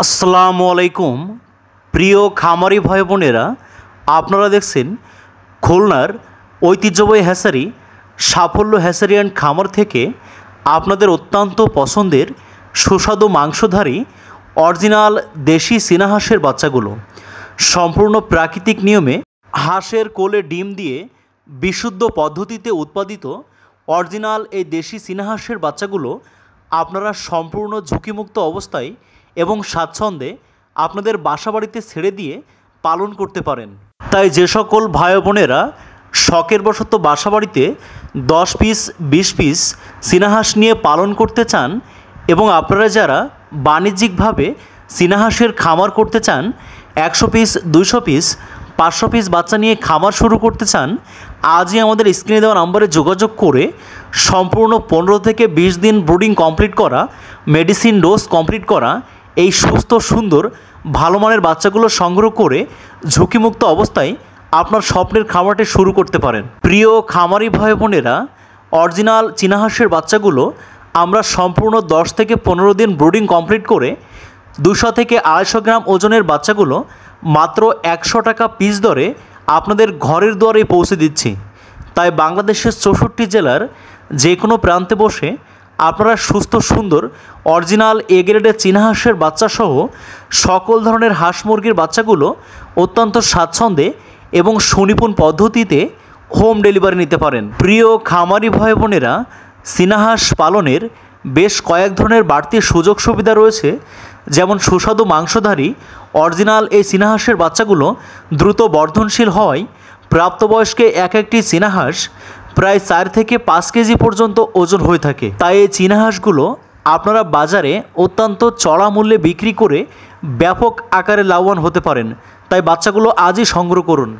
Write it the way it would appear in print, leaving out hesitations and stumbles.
আসসালামু আলাইকুম প্রিয় খামারি ভাই বোনেরা, আপনারা দেখছেন খুলনার ঐতিহ্যবাহী হ্যাচারি সাফল্য হ্যাচারি অ্যান্ড খামার থেকে আপনাদের অত্যন্ত পছন্দের সুস্বাদু মাংসধারী অরিজিনাল দেশি চীনা হাঁসের বাচ্চাগুলো সম্পূর্ণ প্রাকৃতিক নিয়মে হাঁসের কোলে ডিম দিয়ে বিশুদ্ধ পদ্ধতিতে উৎপাদিত অরিজিনাল এই দেশি চীনা হাঁসের বাচ্চাগুলো আপনারা সম্পূর্ণ ঝুঁকিমুক্ত অবস্থায় এবং স্বাচ্ছন্দ্যে আপনাদের বাসাবাড়িতে ছেড়ে দিয়ে পালন করতে পারেন। তাই যে সকল ভাই বোনেরা শখের বশত বাসাবাড়িতে 10 পিস 20 পিস চীনা হাঁস নিয়ে পালন করতে চান এবং আপনারা যারা বাণিজ্যিকভাবে চীনা হাঁসের খামার করতে চান, 100 পিস 200 পিস 500 পিস বাচ্চা নিয়ে খামার শুরু করতে চান, আজই আমাদের স্ক্রিনে দেওয়া নম্বরে যোগাযোগ করে সম্পূর্ণ 15 থেকে 20 দিন ব্রুডিং কমপ্লিট করা, মেডিসিন ডোজ কমপ্লিট করা এই সুস্থ সুন্দর ভালো মানের বাচ্চাগুলো সংগ্রহ করে ঝুঁকিমুক্ত অবস্থায় আপনার স্বপ্নের খামারটি শুরু করতে পারেন। প্রিয় খামারি ভাই বোনেরা, অরিজিনাল চীনা হাঁসের বাচ্চাগুলো আমরা সম্পূর্ণ 10 থেকে 15 দিন ব্রুডিং কমপ্লিট করে 200 থেকে 250 গ্রাম ওজনের বাচ্চাগুলো মাত্র 100 টাকা পিস দরে আপনাদের ঘরের দুয়ারে পৌঁছে দিচ্ছি। তাই বাংলাদেশের 64 জেলার যে কোনো প্রান্তে বসে আপনারা সুস্থ সুন্দর অরিজিনাল এ গ্রেডের চীনা হাঁসের বাচ্চাসহ সকল ধরনের হাঁস মুরগির বাচ্চাগুলো অত্যন্ত স্বাচ্ছন্দ্যে এবং সুনিপুণ পদ্ধতিতে হোম ডেলিভারি নিতে পারেন। প্রিয় খামারি ভাই বোনেরা, চীনা হাঁস পালনের বেশ কয়েক ধরনের বাড়তি সুযোগ সুবিধা রয়েছে, যেমন সুস্বাদু মাংসধারী অরিজিনাল এই চীনা হাঁসের বাচ্চাগুলো দ্রুত বর্ধনশীল হওয়ায় প্রাপ্তবয়স্কে এক একটি চীনা হাঁস প্রায় 4 থেকে 5 কেজি পর্যন্ত ওজন হয়ে থাকে। তাই এই চীনা হাঁসগুলো আপনারা বাজারে অত্যন্ত চড়া মূল্যে বিক্রি করে ব্যাপক আকারে লাভবান হতে পারেন। তাই বাচ্চাগুলো আজই সংগ্রহ করুন।